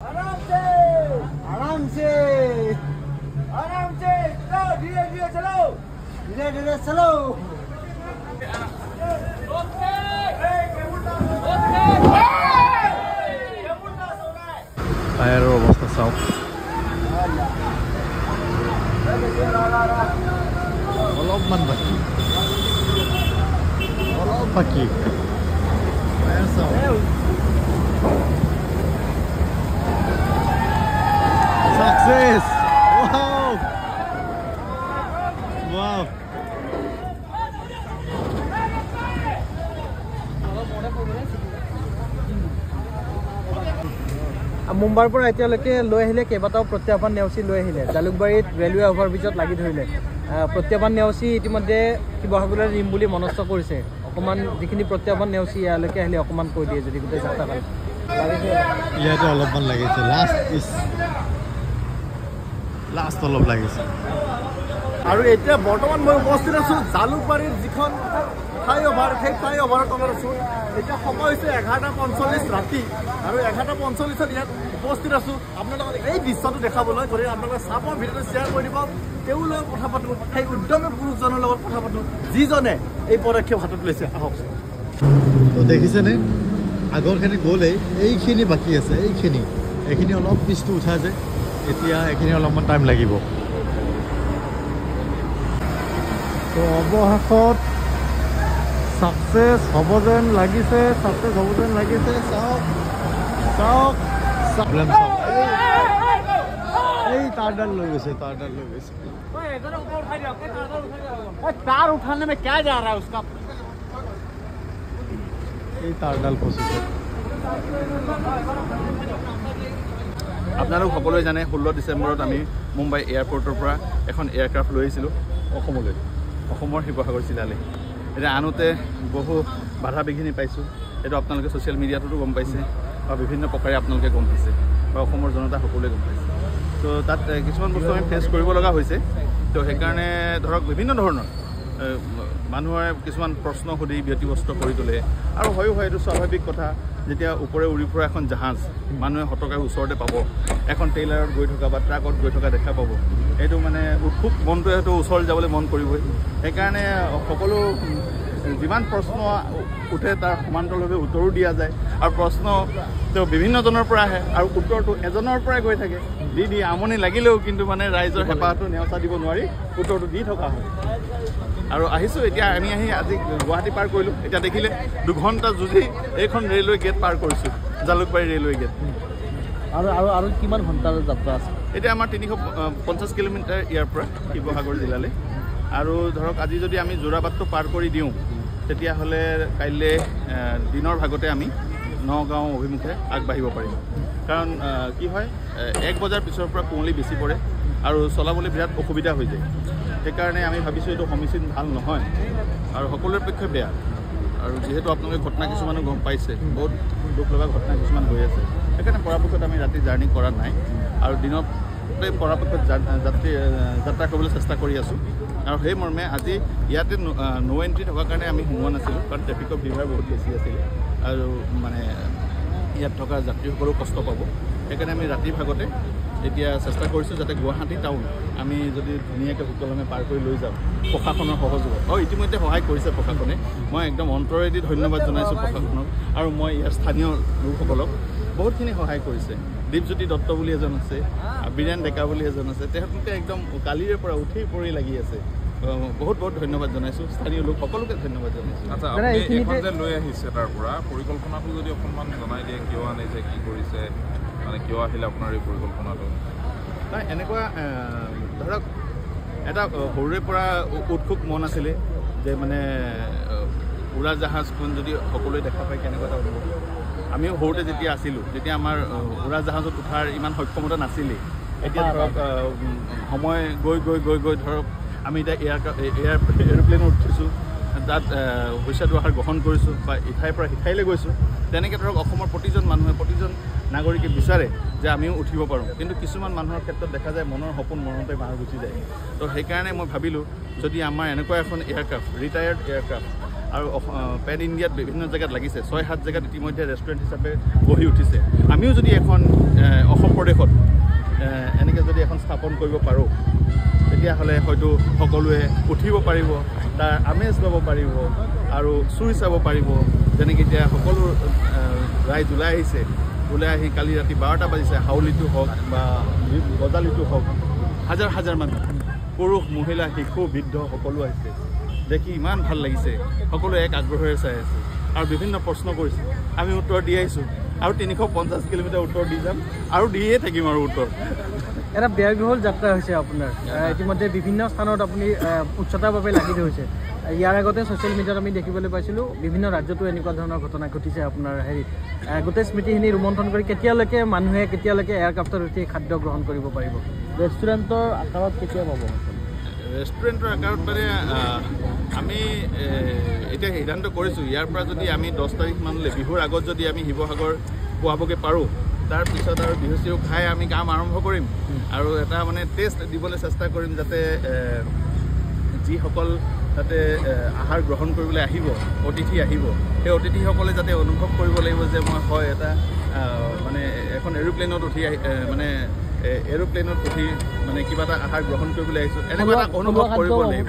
आराम से चलो, धीरे धीरे चलो, धीरे धीरे चलो। টায়াৰৰ অৱস্থা চাওক অলপমান বাকী Success! Wow! Wow! মুম্বাইৰ পৰা এতিয়ালৈকে লৈ আহিলে কেইবাটাও প্ৰত্যাহ্বান নেওচি লৈ আহিলে জালুকবাৰীত ৰেলৱে অভাৰব্ৰিজত লাগি ধৰিলে প্ৰত্যাহ্বান নেওচি ইতিমধ্যে শিৱসাগৰলৈ নিম বুলি মনস্থ কৰিছে অকণমান যিখিনি প্ৰত্যাহ্বান নেওচি ইয়ালৈকে আহিলে অকণমান কৈ দিয়ে যদি গোটেই যাত্ৰাকাল ইয়াতে অলপমান লাগিছে লাষ্ট অলপ লাগিছে আৰু এতিয়া বৰ্তমান মই উপস্থিত আছো জালুকবাৰীৰ যিখন ফ্লাইঅভাৰ সেই ফ্লাইঅভাৰৰ তলত আছো এতিয়া সময় হৈছে 11:45 ৰাতি আৰু 11:45 ইয়াত উপস্থিত আছো আপোনালোকক এই দৃশ্যটো দেখাবলৈ কৰি আপোনালোকে চাবৰ ভিডিঅ'টো শ্বেয়াৰ কৰি দিব তেওঁৰ লগত কথা পাতো সেই উদ্যমী পুৰুষজনৰ লগত কথা পাতো যিজনে এই পদক্ষেপ হাতত লৈছে আহক তো দেখিছেনে আগৰখিনি গ'লেই এইখিনি বাকী আছে এইখিনি অলপ পিছটো উঠা যে এতিয়া এইখিনি অলপমান টাইম লাগিব তো অৱশেষত ছাকচেছ হ'ব যেন লাগিছে চাওক এই তাঁৰডাল লৈ গৈছে तार उठाने में क्या जा रहा है उसका এই তাঁৰডাল ফচিছে আপোনালোক সকলোৱে জানে 16 ডিচেম্বৰত আমি মুম্বাই এয়াৰপৰ্টৰ পৰা এখন এয়াৰক্ৰাফ্ট লৈ আহিছিলোঁ অসমৰ শিৱসাগৰ জিলালৈ এতিয়া আনোতে বহু বাধা বিঘিনি পাইছোঁ এইটো আপোনালোকে ছ'চিয়েল মিডিয়াতো গম পাইছে বা বিভিন্ন প্ৰকাৰে আপোনালোকে গম পাইছে বা অসমৰ জনতা সকলোৱে গম পাইছে তো তাত কিছুমান বস্তু আমি ফেচ কৰিব লগা হৈছে তো সেইকাৰণে ধৰক বিভিন্ন ধৰণৰ মানুহে কিছুমান প্ৰশ্ন সুধি ব্যতিব্যস্ত কৰি তোলে আৰু হয় এইটো স্বাভাৱিক কথা যেতিয়া ওপৰে উৰি ফুৰা এখন জাহাজ মানুহে হতকাই ওচৰতে পাব এখন ট্ৰেইলাৰত গৈ থকা বা ট্ৰাকত গৈ থকা দেখা পাব এইটো মানে উৎসুক মনটোৱে হয়তো ওচৰ যাবলৈ মন কৰিবই সেইকাৰণে সকলো যিমান প্ৰশ্ন উঠে তাৰ সমান্তৰালভাৱে উত্তৰো দিয়া যায় আৰু প্ৰশ্ন তেওঁ বিভিন্নজনৰ পৰা আহে আৰু উত্তৰটো এজনৰ পৰাই গৈ থাকে দি আমনি লাগিলেও কিন্তু মানে ৰাইজৰ হেঁপাহটো নেওচা দিব নোৱাৰি উত্তৰটো দি থকা হয় আৰু আহিছোঁ এতিয়া আমি আজি গুৱাহাটী পাৰ কৰিলোঁ এতিয়া দেখিলে 2 ঘণ্টা যুঁজি এইখন ৰেলৱে গেট পাৰ কৰিছোঁ জালুকবাৰী ৰেলৱে গেট আৰু কিমান ঘণ্টাৰ যাত্ৰা আছে এতিয়া আমাৰ 350 কিলোমিটাৰ ইয়াৰ পৰা শিৱসাগৰ জিলালৈ আৰু ধৰক আজি যদি আমি যোৰাবাটটো পাৰ কৰি দিওঁ তেতিয়াহ'লে কাইলৈ দিনৰ ভাগতে আমি নগাঁও অভিমুখে আগবাঢ়িব পাৰিম কাৰণ কি হয় 1 বজাৰ পিছৰ পৰা কুঁৱলী বেছি পৰে আৰু চলাবলৈ বিৰাট অসুবিধা হৈ যায় সেইকাৰণে আমি ভাবিছোঁ এইটো সমীচীন ভাল নহয় আৰু সকলোৰে পক্ষে বেয়া আৰু যিহেতু আপোনালোকে ঘটনা কিছুমানো গম পাইছে বহুত দুখ লগা ঘটনা কিছুমান হৈ আছে সেইকাৰণে পৰাপক্ষত আমি ৰাতি জাৰ্ণি কৰা নাই আৰু দিনতে পৰাপক্ষত যাত্ৰা কৰিবলৈ চেষ্টা কৰি আছোঁ আৰু সেই মৰ্মে আজি ইয়াতে নো এণ্ট্ৰি থকাৰ কাৰণে আমি সোমোৱা নাছিলোঁ কাৰণ ট্ৰেফিকৰ ভিৰ বহুত বেছি আছিলে আৰু মানে ইয়াত থকা যাত্ৰীসকলেও কষ্ট পাব সেইকাৰণে আমি ৰাতিৰ ভাগতে এতিয়া চেষ্টা কৰিছোঁ যাতে গুৱাহাটী টাউন আমি যদি ধুনীয়াকৈ সুকলমে পাৰ কৰি লৈ যাওঁ প্ৰশাসনৰ সহযোগত ইতিমধ্যে সহায় কৰিছে প্ৰশাসনে মই একদম অন্তৰেদি ধন্যবাদ জনাইছোঁ প্ৰশাসনক আৰু মই ইয়াৰ স্থানীয় লোকসকলক বহুতখিনি সহায় কৰিছে দীপজ্যোতি দত্ত বুলি এজন আছে বীৰেণ ডেকা বুলি এজন আছে তেওঁলোকে একদম কালিৰে পৰা উঠি পৰি লাগি আছে বহুত ধন্যবাদ জনাইছোঁ স্থানীয় লোক সকলোকে ধন্যবাদ জনাইছোঁ আচ্ছা আপুনি এইখন যে লৈ আহিছে তাৰ পৰা পৰিকল্পনাটো যদি অকণমান জনাই দিয়ে কিয় আনিছে কি কৰিছে মানে কিয় আহিলে আপোনাৰ এই পৰিকল্পনাটো নাই এনেকুৱা ধৰক এটা সৰুৰে পৰা উৎসুক মন আছিলে যে মানে উৰাজাহাজখন যদি সকলোৱে দেখা পায় কেনেকুৱা এটা অনুভৱ আমিও সৰুতে যেতিয়া আছিলোঁ তেতিয়া আমাৰ উৰাজাহাজত উঠাৰ ইমান সক্ষমতা নাছিলেই এতিয়া ধৰক সময় গৈ ধৰক আমি এতিয়া এৰোপ্লেনত উঠিছোঁ তাত শস্যদুৱাৰ গ্ৰহণ কৰিছোঁ বা ইঠাইৰ পৰা সিঠাইলৈ গৈছোঁ তেনেকৈ ধৰক অসমৰ প্ৰতিজন নাগৰিকে বিচাৰে যে আমিও উঠিব পাৰোঁ কিন্তু কিছুমান মানুহৰ ক্ষেত্ৰত দেখা যায় মনৰ সপোন মনতে বাঁহ গুচি যায় তো সেইকাৰণে মই ভাবিলোঁ যদি আমাৰ এনেকুৱা এখন এয়াৰক্ৰাফ্ট ৰিটায়াৰ্ড এয়াৰক্ৰাফ্ট আৰু পেন ইণ্ডিয়াত বিভিন্ন জেগাত লাগিছে 6-7 জেগাত ইতিমধ্যে ৰেষ্টুৰেণ্ট হিচাপে গঢ়ি উঠিছে আমিও যদি এখন অসম প্ৰদেশত এনেকৈ যদি এখন স্থাপন কৰিব পাৰোঁ তেতিয়াহ'লে হয়তো সকলোৱে উঠিব পাৰিব তাৰ আমেজ ল'ব পাৰিব আৰু চুই চাব পাৰিব যেনেকৈ এতিয়া সকলো ৰাইজ ওলাই আহিছে ওলাই আহি কালি ৰাতি 12টা বাজিছে হাউলিটো হওক বা গজালিটো হওক হাজাৰ হাজাৰ মানুহ পুৰুষ মহিলা শিশু বৃদ্ধ সকলো আহিছে দেখি ইমান ভাল লাগিছে সকলোৱে এক আগ্ৰহেৰে চাই আছে আৰু বিভিন্ন প্ৰশ্ন কৰিছে আমি উত্তৰ দি আহিছোঁ আৰু 350 কিলোমিটাৰ উত্তৰ দি যাম আৰু দিয়ে থাকিম আৰু উত্তৰ এটা ব্যয়বহুল যাত্ৰা হৈছে আপোনাৰ ইতিমধ্যে বিভিন্ন স্থানত আপুনি উচ্চতাৰ বাবে লাগি ধৰিছে ইয়াৰ আগতে ছ'চিয়েল মিডিয়াত আমি দেখিবলৈ পাইছিলোঁ বিভিন্ন ৰাজ্যতো এনেকুৱা ধৰণৰ ঘটনা ঘটিছে আপোনাৰ গোটেই স্মৃতিখিনি ৰোমন্থন কৰি কেতিয়ালৈকে এয়াৰক্ৰাফ্টত উঠি খাদ্য গ্ৰহণ কৰিব পাৰিব ৰেষ্টুৰেণ্টৰ আকাৰত কেতিয়া পাব ৰেষ্টুৰেণ্টৰ আকাৰত মানে আমি এতিয়া সিদ্ধান্ত কৰিছোঁ ইয়াৰ পৰা যদি আমি 10 তাৰিখ মানলৈ বিহুৰ আগত যদি আমি শিৱসাগৰ পোৱাবগৈ পাৰোঁ তাৰপিছত আৰু বিহু চিহু খাই আমি কাম আৰম্ভ কৰিম আৰু এটা মানে টেষ্ট দিবলৈ চেষ্টা কৰিম যাতে যিসকল তাতে আহাৰ গ্ৰহণ কৰিবলৈ আহিব অতিথি আহিব সেই অতিথিসকলে যাতে অনুভৱ কৰিব লাগিব যে মই হয় এটা মানে এখন এৰোপ্লেনত উঠি মানে এৰোপ্লেনত উঠি মানে কিবা এটা আহাৰ গ্ৰহণ কৰিবলৈ আহিছোঁ এনেকুৱা এটা অনুভৱ কৰিব লাগিব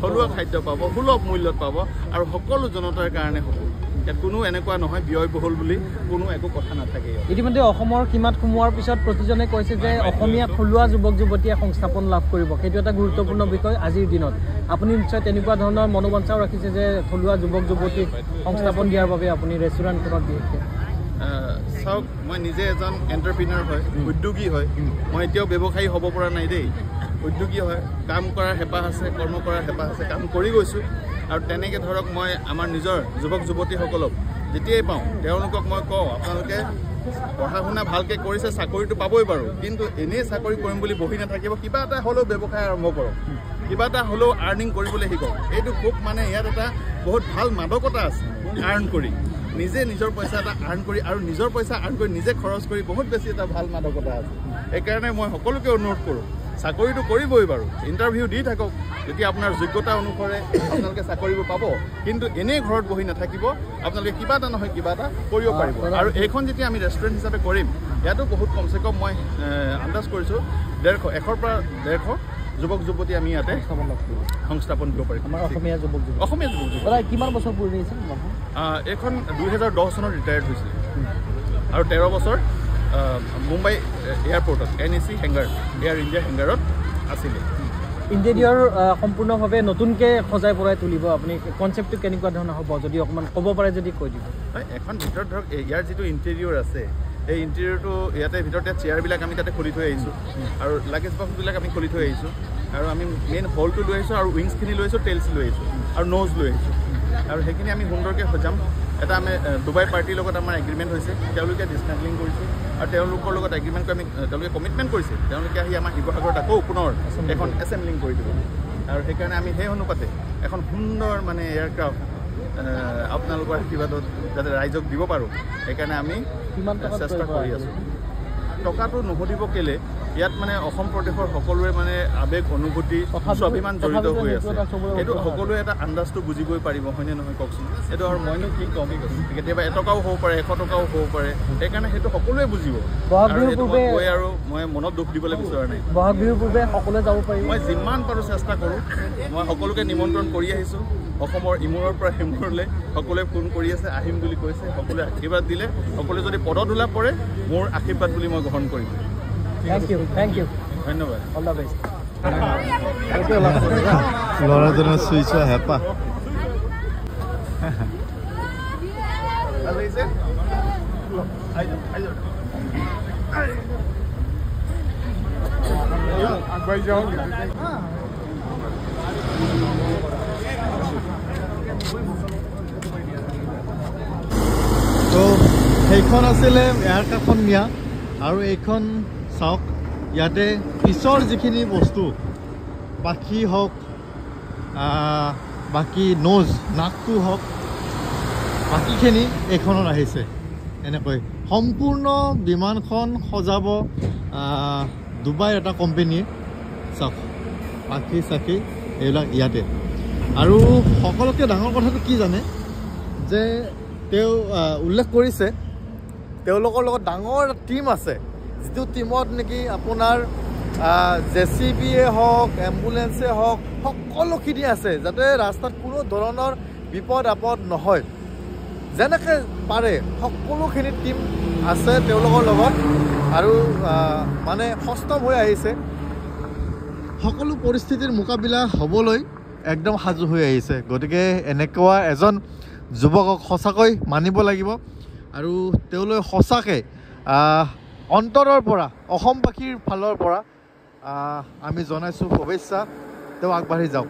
থলুৱা খাদ্য পাব সুলভ মূল্যত পাব আৰু সকলো জনতাৰ কাৰণে হ'ব ইয়াত কোনো এনেকুৱা নহয় ব্যয়বহুল বুলি কোনো একো কথা নাথাকে ইতিমধ্যে অসমৰ সীমাত সোমোৱাৰ পিছত প্ৰতিজনে কৈছে যে অসমীয়া থলুৱা যুৱক যুৱতীয়ে সংস্থাপন লাভ কৰিব সেইটো এটা গুৰুত্বপূৰ্ণ বিষয় আজিৰ দিনত আপুনি নিশ্চয় তেনেকুৱা ধৰণৰ মনোবাঞ্ছাও ৰাখিছে যে থলুৱা যুৱক যুৱতীক সংস্থাপন দিয়াৰ বাবে আপুনি ৰেষ্টুৰেণ্টখনত বিশেষকৈ চাওক মই নিজে এজন এণ্টাৰপ্ৰিনাৰ হয় উদ্যোগী হয় মই এতিয়াও ব্যৱসায়ী হ'ব পৰা নাই দেই উদ্যোগী হয় কাম কৰাৰ হেঁপাহ আছে কৰ্ম কৰাৰ হেঁপাহ আছে কাম কৰি গৈছোঁ আৰু তেনেকৈ ধৰক মই আমাৰ নিজৰ যুৱক যুৱতীসকলক যেতিয়াই পাওঁ তেওঁলোকক মই কওঁ আপোনালোকে পঢ়া শুনা ভালকৈ কৰিছে চাকৰিটো পাবই বাৰু কিন্তু এনেই চাকৰি কৰিম বুলি বহি নাথাকিব কিবা এটা হ'লেও ব্যৱসায় আৰম্ভ কৰক কিবা এটা হ'লেও আৰ্নিং কৰিবলৈ শিকক এইটো খুব মানে ইয়াত এটা বহুত ভাল মাদকতা আছে আৰ্ণ কৰি নিজে নিজৰ পইচা এটা আৰ্ণ কৰি আৰু নিজৰ পইচা আৰ্ণ কৰি নিজে খৰচ কৰি বহুত বেছি এটা ভাল মাদকতা আছে সেইকাৰণে মই সকলোকে অনুৰোধ কৰোঁ চাকৰিটো কৰিবই বাৰু ইণ্টাৰভিউ দি থাকক যেতিয়া আপোনাৰ যোগ্যতা অনুসৰে আপোনালোকে চাকৰিবোৰ পাব কিন্তু এনেই ঘৰত বহি নাথাকিব আপোনালোকে কিবা এটা নহয় কিবা এটা কৰিব পাৰিব আৰু এইখন যেতিয়া আমি ৰেষ্টুৰেণ্ট হিচাপে কৰিম ইয়াতো বহুত কমচে কম মই আন্দাজ কৰিছোঁ 100 পৰা 150 যুৱক যুৱতী আমি ইয়াতে সংস্থাপন দিব পাৰিম আমাৰ অসমীয়া যুৱক যুৱতী কিমান বছৰ পুৰণি আছিল এইখন 2010 চনত ৰিটায়াৰ্ড হৈছিল আৰু 13 বছৰ মুম্বাই এয়াৰপৰ্টত NEC হেংগাৰ এয়াৰ ইণ্ডিয়া হেংগাৰত আছিলে ইণ্টেৰিয়ৰ সম্পূৰ্ণভাৱে নতুনকৈ সজাই পৰাই তুলিব আপুনি কনচেপ্টটো কেনেকুৱা ধৰণৰ হ'ব যদি অকণমান ক'ব পাৰে যদি কৈ দিব হয় এখন ভিতৰত ধৰক ইয়াৰ যিটো ইণ্টেৰিয়ৰ আছে এই ইণ্টেৰিয়ৰটো ইয়াতে ভিতৰতে চেয়াৰবিলাক আমি তাতে খুলি থৈ আহিছোঁ আৰু লাগেজ বক্সবিলাক আমি খুলি থৈ আহিছোঁ আৰু আমি মেইন হলটো লৈ আহিছোঁ আৰু উইংছখিনি লৈ আহিছোঁ টেইলছ লৈ আহিছোঁ আৰু ন'জ লৈ আহিছোঁ আৰু সেইখিনি আমি সুন্দৰকৈ সজাম এটা আমি ডুবাই পাৰ্টিৰ লগত আমাৰ এগ্ৰিমেণ্ট হৈছে তেওঁলোকে ডিছমেণ্টলিং কৰিছে আৰু তেওঁলোকৰ লগত এগ্ৰিমেণ্ট কৰি তেওঁলোকে কমিটমেণ্ট কৰিছে তেওঁলোকে আহি আমাৰ শিৱসাগৰত আকৌ পুনৰ এখন এছেম্বলিং কৰি দিব আৰু সেইকাৰণে আমি সেই অনুপাতে এখন সুন্দৰ মানে এয়াৰক্ৰাফ্ট আপোনালোকৰ আশীৰ্বাদত যাতে ৰাইজক দিব পাৰোঁ সেইকাৰণে আমি চেষ্টা কৰি আছোঁ টকাটো নুসুধিব কেলে ইয়াত মানে অসম প্ৰদেশৰ সকলোৰে মানে আৱেগ অনুভূতি স্বাভিমান জড়িত হৈ আছে এইটো সকলোৱে এটা আন্দাজটো বুজিবই পাৰিব হয়নে নহয় কওকচোন এইটো আৰু মইনো কি ক'ম কেতিয়াবা 1 টকাও হ'ব পাৰে 100 টকাও হ'ব পাৰে সেইকাৰণে সেইটো সকলোৱে বুজিব আৰু মই মনত দুখ দিবলৈ বিচৰা নাই বহাগ বিহুৰ পূৰ্বে সকলোৱে যাব পাৰিব মই যিমান পাৰোঁ চেষ্টা কৰোঁ মই সকলোকে নিমন্ত্ৰণ কৰি আহিছোঁ অসমৰ ইমূৰৰ পৰা সিমূৰলৈ সকলোৱে ফোন কৰি আছে আহিম বুলি কৈছে সকলোৱে আশীৰ্বাদ দিলে সকলোৱে যদি পদধূলা পৰে মোৰ আশীৰ্বাদ বুলি মই গ্ৰহণ কৰিম থেংক ইউ ধন্যবাদ অল দ্য বেষ্ট ল'ৰাজনৰ চুই চোৱা হেঁপাহ তো সেইখন আছিলে এয়াৰক্ৰাফ্টখন নিয়া আৰু এইখন চাওক ইয়াতে পিছৰ যিখিনি বস্তু পাখি হওক বাকী ন'জ নাকটো হওক বাকীখিনি এইখনত আহিছে এনেকৈ সম্পূৰ্ণ বিমানখন সজাব ডুবাইৰ এটা কোম্পেনীয়ে চাওক পাখি চাখি এইবিলাক ইয়াতে আৰু সকলোতকৈ ডাঙৰ কথাটো কি জানে যে তেওঁ উল্লেখ কৰিছে তেওঁলোকৰ লগত ডাঙৰ টীম আছে যিটো টীমত নেকি আপোনাৰ JCBয়ে হওক এম্বুলেঞ্চে হওক সকলোখিনি আছে যাতে ৰাস্তাত কোনো ধৰণৰ বিপদ আপদ নহয় যেনেকৈ পাৰে সকলোখিনি টীম আছে তেওঁলোকৰ লগত আৰু মানে সষ্টম হৈ আহিছে সকলো পৰিস্থিতিৰ মোকাবিলা হ'বলৈ একদম সাজু হৈ আহিছে গতিকে এনেকুৱা এজন যুৱকক সঁচাকৈ মানিব লাগিব আৰু তেওঁলৈ সঁচাকৈ অন্তৰৰ পৰা অসমবাসীৰ ফালৰ পৰা আমি জনাইছোঁ শুভেচ্ছা তেওঁ আগবাঢ়ি যাওক